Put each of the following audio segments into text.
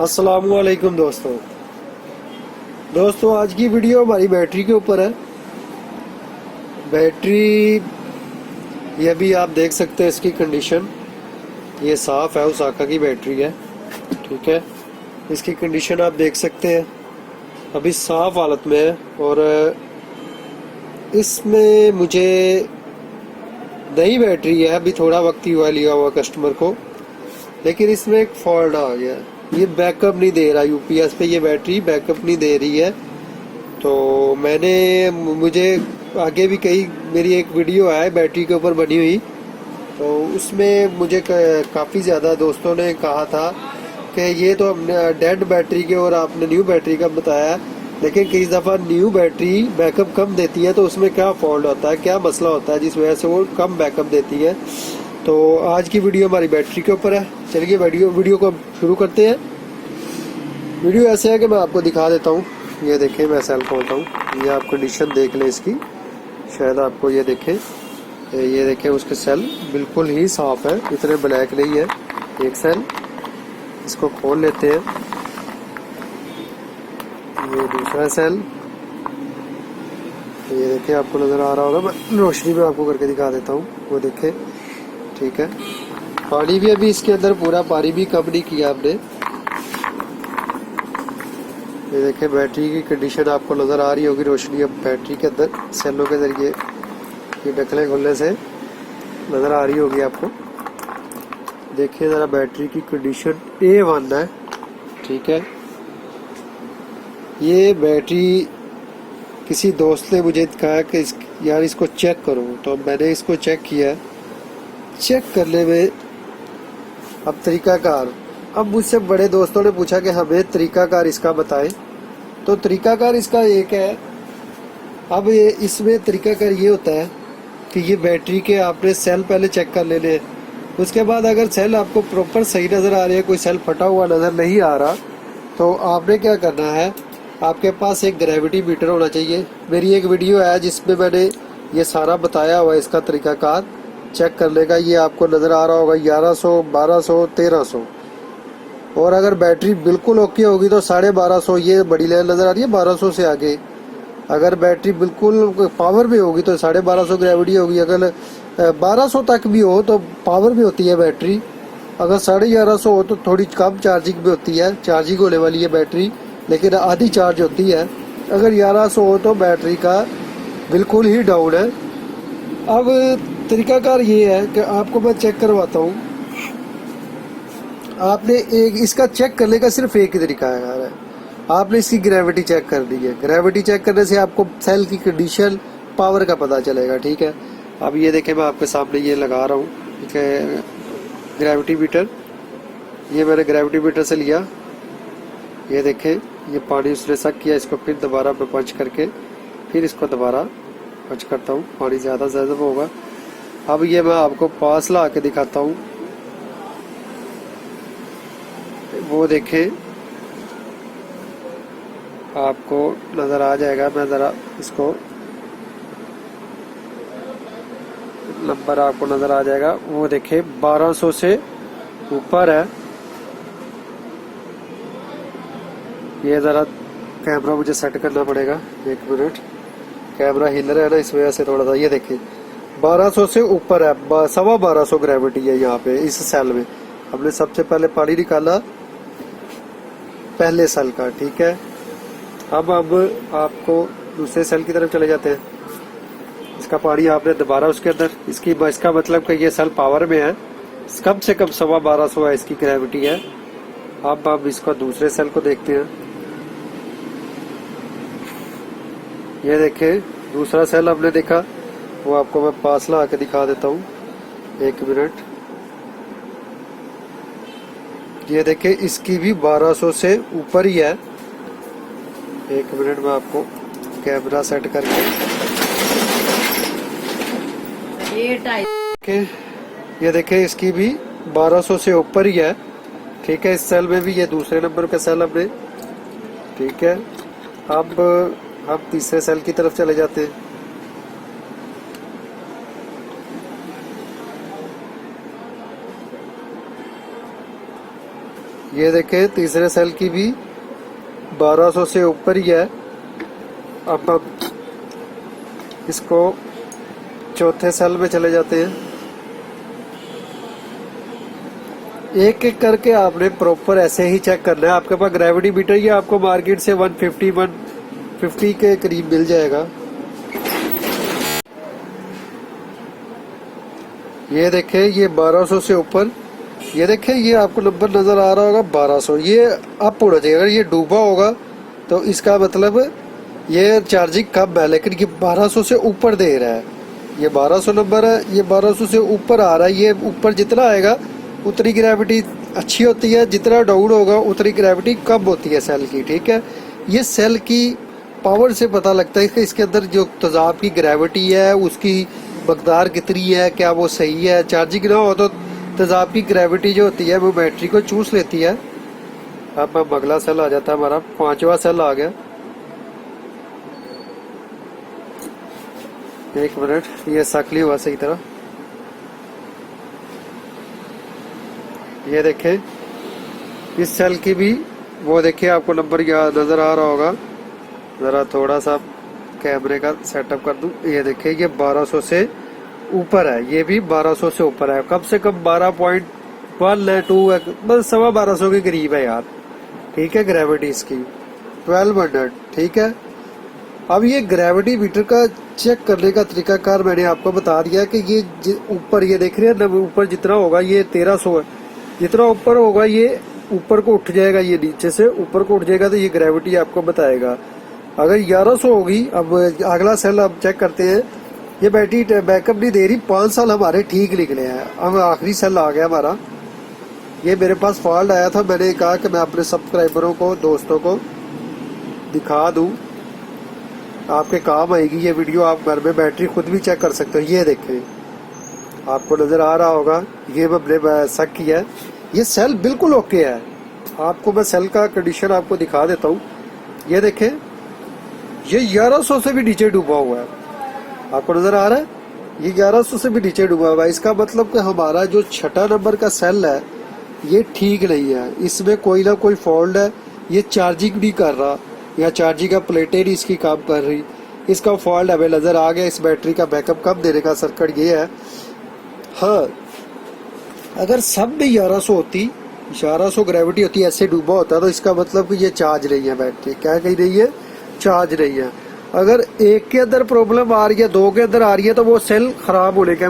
अस्सलामुअलैकुम दोस्तों आज की वीडियो हमारी बैटरी के ऊपर है। बैटरी ये भी आप देख सकते हैं, इसकी कंडीशन ये साफ़ है, ओसाका की बैटरी है। ठीक है, इसकी कंडीशन आप देख सकते हैं, अभी साफ़ हालत में है। और इसमें मुझे नई बैटरी है, अभी थोड़ा वक्त ही हुआ लिया हुआ कस्टमर को, लेकिन इसमें एक फॉल्ट आ गया। ये बैकअप नहीं दे रहा, यूपीएस पे ये बैटरी बैकअप नहीं दे रही है। तो मुझे आगे भी कई मेरी एक वीडियो है बैटरी के ऊपर बनी हुई, तो उसमें मुझे काफ़ी ज़्यादा दोस्तों ने कहा था कि ये तो हमने डेड बैटरी के और आपने न्यू बैटरी का बताया, लेकिन कई दफ़ा न्यू बैटरी बैकअप कम देती है, तो उसमें क्या फॉल्ट होता है, क्या मसला होता है जिस वजह से वो कम बैकअप देती है। तो आज की वीडियो हमारी बैटरी के ऊपर है। चलिए वीडियो को शुरू करते हैं। वीडियो ऐसे है कि मैं आपको दिखा देता हूँ। ये देखें, मैं सेल खोलता हूँ, ये आप कंडीशन देख लें इसकी, शायद आपको ये देखें उसके सेल बिल्कुल ही साफ़ है, इतने ब्लैक नहीं है। एक सेल इसको खोल लेते हैं, ये दूसरा सेल, ये देखें आपको नज़र आ रहा होगा, मैं रोशनी में आपको करके दिखा देता हूँ, वो देखें। ठीक है, पानी भी अभी इसके अंदर पूरा पानी भी कम नहीं किया आपने। ये देखें बैटरी की कंडीशन आपको नज़र आ रही होगी, रोशनी अब बैटरी के अंदर सेलों के जरिए ये ढकने खोलने से नज़र आ रही होगी आपको। देखिए ज़रा बैटरी की कंडीशन A1 है। ठीक है, ये बैटरी किसी दोस्त ने मुझे कहा कि यार इसको चेक करो, तो मैंने इसको चेक किया। चेक करने में अब तरीकाकार, अब मुझसे बड़े दोस्तों ने पूछा कि हमें तरीकाकार इसका बताएं, तो तरीकाकार इसका एक है। अब ये इसमें तरीकाकार ये होता है कि ये बैटरी के आपने सेल पहले चेक कर लेने हैं। उसके बाद अगर सेल आपको प्रॉपर सही नज़र आ रही है, कोई सेल फटा हुआ नज़र नहीं आ रहा, तो आपने क्या करना है, आपके पास एक ग्रेविटी मीटर होना चाहिए। मेरी एक वीडियो है जिसमें मैंने ये सारा बताया हुआ है, इसका तरीकाकार चेक करने का। ये आपको नज़र आ रहा होगा 1100, 1200, 1300। और अगर बैटरी बिल्कुल ओके होगी तो 1250, ये बड़ी लाइन नज़र आ रही है 1200 से आगे। अगर बैटरी बिल्कुल पावर में होगी तो 1250 ग्रेविटी होगी। अगर 1200 तक भी हो तो पावर में होती है बैटरी। अगर 1150 हो तो थोड़ी कम चार्जिंग भी होती है, चार्जिंग होने वाली है बैटरी, लेकिन आधी चार्ज होती है। अगर 1100 हो तो बैटरी का बिल्कुल ही डाउन है। अब तरीकाकार ये है कि आपको मैं चेक करवाता हूँ। आपने एक इसका चेक करने का सिर्फ एक ही तरीका है, आपने इसकी ग्रेविटी चेक करनी है। ग्रेविटी चेक करने से आपको सेल की कंडीशन, पावर का पता चलेगा। ठीक है, अब ये देखें, मैं आपके सामने ये लगा रहा हूँ, ठीक है, ग्रेविटी मीटर। ये मैंने ग्रेविटी मीटर से लिया, ये देखें, ये पानी उसने सक किया, इसको फिर दोबारा मैं पंच करके फिर इसको दोबारा पंच करता हूँ, पानी ज़्यादा होगा। अब ये मैं आपको पास ला के दिखाता हूँ, वो देखें, आपको नज़र आ जाएगा। मैं ज़रा इसको नंबर आपको नज़र आ जाएगा, वो देखें 1200 से ऊपर है। ये ज़रा कैमरा मुझे सेट करना पड़ेगा, एक मिनट, कैमरा हिल रहा है ना, इस वजह से थोड़ा सा। ये देखें 1200 से ऊपर है, 1250 ग्रेविटी है यहाँ पे इस सेल में। हमने सबसे पहले पानी निकाला पहले सेल का। ठीक है, अब आपको दूसरे सेल की तरफ चले जाते हैं। इसका पानी आपने दोबारा उसके अंदर, इसका मतलब कि ये सेल पावर में है, कम से कम 1250 है इसकी ग्रेविटी है। अब इसको दूसरे सेल को देखते हैं। ये देखें दूसरा सेल हमने देखा, वो आपको मैं पास ला के दिखा देता हूँ, एक मिनट। ये देखें इसकी भी 1200 से ऊपर ही है। एक मिनट में आपको कैमरा सेट करके ये देखें इसकी भी 1200 से ऊपर ही है। ठीक है, इस सेल में भी, ये दूसरे नंबर का सेल हमने। ठीक है, अब हम तीसरे सेल की तरफ चले जाते हैं। ये देखें तीसरे सेल की भी 1200 से ऊपर ही है। अब हम इसको चौथे सेल में चले जाते हैं। एक एक करके आपने प्रॉपर ऐसे ही चेक करना है। आपके पास ग्रेविटी मीटर ये आपको मार्केट से 150 के करीब मिल जाएगा। ये देखें ये 1200 से ऊपर, ये देखें ये आपको नंबर नजर आ रहा होगा 1200, ये अप होना चाहिए। अगर ये डूबा होगा तो इसका मतलब ये चार्जिंग कम है, लेकिन ये 1200 से ऊपर दे रहा है। ये 1200 नंबर है, ये 1200 से ऊपर आ रहा है। ये ऊपर जितना आएगा उतनी ग्रेविटी अच्छी होती है, जितना डाउन होगा उतनी ग्रेविटी कम होती है सेल की। ठीक है, ये सेल की पावर से पता लगता है कि इसके अंदर जो तेजाब की ग्रेविटी है उसकी मकदार कितनी है, क्या वो सही है। चार्जिंग ना हो तो तेजाब की ग्रेविटी जो होती है वो बैटरी को चूस लेती है। अब अगला सेल आ जाता है हमारा, 5वां सेल आ गया। एक मिनट, ये सकली हुआ सही तरह। ये देखें इस सेल की भी वो देखिए आपको नंबर यहाँ नजर आ रहा होगा। जरा थोड़ा सा कैमरे का सेटअप कर दूं। ये देखिए ये 1200 से ऊपर है, ये भी 1200 से ऊपर है। कम से कम 12.1 है, 2 है, बस 1250 के करीब है यार। ठीक है, ग्रेविटी इसकी 1200। ठीक है, अब ये ग्रेविटी मीटर का चेक करने का तरीकाकार मैंने आपको बता दिया कि ये ऊपर ये देख रहे हैं ना, ऊपर जितना होगा ये 1300 है। जितना ऊपर होगा ये ऊपर को उठ जाएगा, ये नीचे से ऊपर को उठ जाएगा तो ये ग्रेविटी आपको बताएगा। अगर 1100 होगी, अब अगला सेल अब चेक करते हैं। ये बैटरी बैकअप नहीं दे रही, 5 साल हमारे ठीक निकले हैं। अब आखिरी सेल आ गया हमारा। ये मेरे पास फॉल्ट आया था, मैंने कहा कि मैं अपने सब्सक्राइबरों को, दोस्तों को दिखा दूं, आपके काम आएगी ये वीडियो। आप घर में बैटरी खुद भी चेक कर सकते हो। ये देखें आपको नजर आ रहा होगा, ये मैंने चेक किया है, ये सेल बिल्कुल ओके है। आपको मैं सेल का कंडीशन आपको दिखा देता हूँ। ये देखें ये 1100 से भी नीचे डूबा हुआ है, आपको नजर आ रहा है, ये 1100 से भी नीचे डूबा हुआ है। इसका मतलब कि हमारा जो 6 नंबर का सेल है ये ठीक नहीं है, इसमें कोई ना कोई फॉल्ट है। ये चार्जिंग नहीं कर रहा, या चार्जिंग का प्लेटें नहीं इसकी काम कर रही, इसका फॉल्ट हमें नजर आ गया। इस बैटरी का बैकअप कम देने का सर्किट ये है। हाँ, अगर सब में 1100 होती, 1100 ग्रेविटी होती, ऐसे डूबा होता तो इसका मतलब कि ये चार्ज नहीं है बैटरी। क्या कही रही है? चार्ज नहीं है। अगर एक के अंदर प्रॉब्लम आ रही है, 2 के अंदर आ रही है, तो वो सेल खराब होने का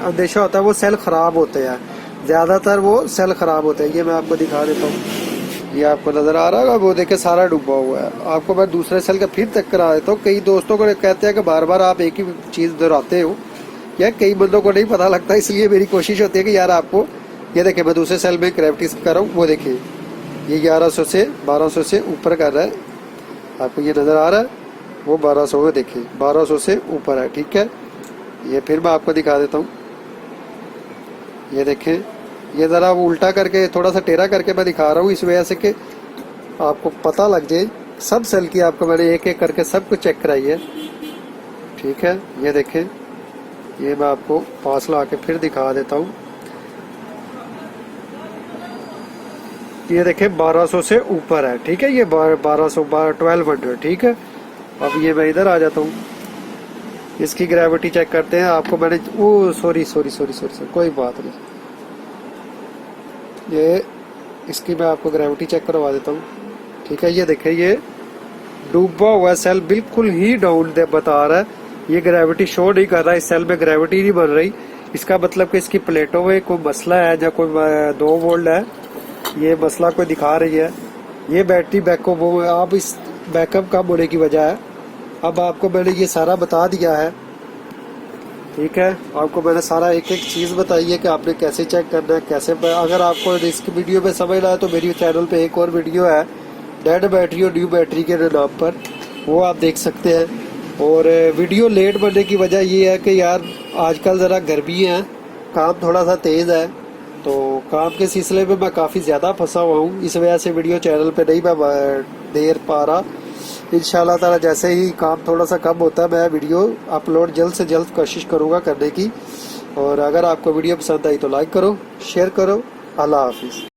अंदेशा होता है। वो सेल खराब होते हैं, ज्यादातर वो सेल खराब होते हैं। ये मैं आपको दिखा देता हूँ, ये आपको नजर आ रहा है, वो देखे सारा डूबा हुआ है। आपको मैं दूसरे सेल का फिर चेक करा देता हूँ। कई दोस्तों को कहते हैं कि बार बार आप एक ही चीज दोहराते हो, या कई बंदों को नहीं पता लगता, इसलिए मेरी कोशिश होती है कि यार आपको। ये देखिए मैं दूसरे सेल में ग्रेविटी कर रहा हूँ, वो देखिए ये 1100 से 1200 से ऊपर कर रहा है, आपको ये नजर आ रहा है। वो 1200 में देखिए 1200 से ऊपर है। ठीक है, ये फिर मैं आपको दिखा देता हूँ। ये देखें, ये जरा वो उल्टा करके थोड़ा सा टेढ़ा करके मैं दिखा रहा हूँ, इस वजह से कि आपको पता लग जाए। सब सेल की आपको मैंने एक एक करके सब कुछ चेक कराई है। ठीक है, ये देखें, ये मैं आपको पास ला के फिर दिखा देता हूँ। ये देखें 1200 से ऊपर है। ठीक है, ये 1200 ठीक है। अब ये मैं इधर आ जाता हूँ, इसकी ग्रेविटी चेक करते हैं। आपको मैंने सॉरी, कोई बात नहीं, ये इसकी मैं आपको ग्रेविटी चेक करवा देता हूँ। ठीक है, ये देखें ये डूबा हुआ सेल बिल्कुल ही डाउन बता रहा है, ये ग्रेविटी शो नहीं कर रहा, इस सेल में ग्रेविटी नहीं बन रही। इसका मतलब कि इसकी प्लेटों में कोई मसला है, या कोई 2 वोल्ट है, ये मसला कोई दिखा रही है। ये बैटरी बैकअप आप इस बैकअप कम होने की वजह है। अब आपको मैंने ये सारा बता दिया है। ठीक है, आपको मैंने सारा एक एक चीज़ बताई है कि आपने कैसे चेक करना है, कैसे। अगर आपको इस वीडियो में समझ ना आए तो मेरी चैनल पे एक और वीडियो है डेड बैटरी और न्यू बैटरी के नाम पर, वो आप देख सकते हैं। और वीडियो लेट बनने की वजह ये है कि यार आजकल ज़रा गर्मी है, काम थोड़ा सा तेज़ है, तो काम के सिलसिले में मैं काफ़ी ज़्यादा फंसा हुआ हूँ, इस वजह से वीडियो चैनल पे नहीं मैं देर पा रहा। इंशाल्लाह ताला जैसे ही काम थोड़ा सा कम होता है मैं वीडियो अपलोड जल्द से जल्द कोशिश करूँगा करने की। और अगर आपको वीडियो पसंद आई तो लाइक करो, शेयर करो। अल्लाह हाफिज़।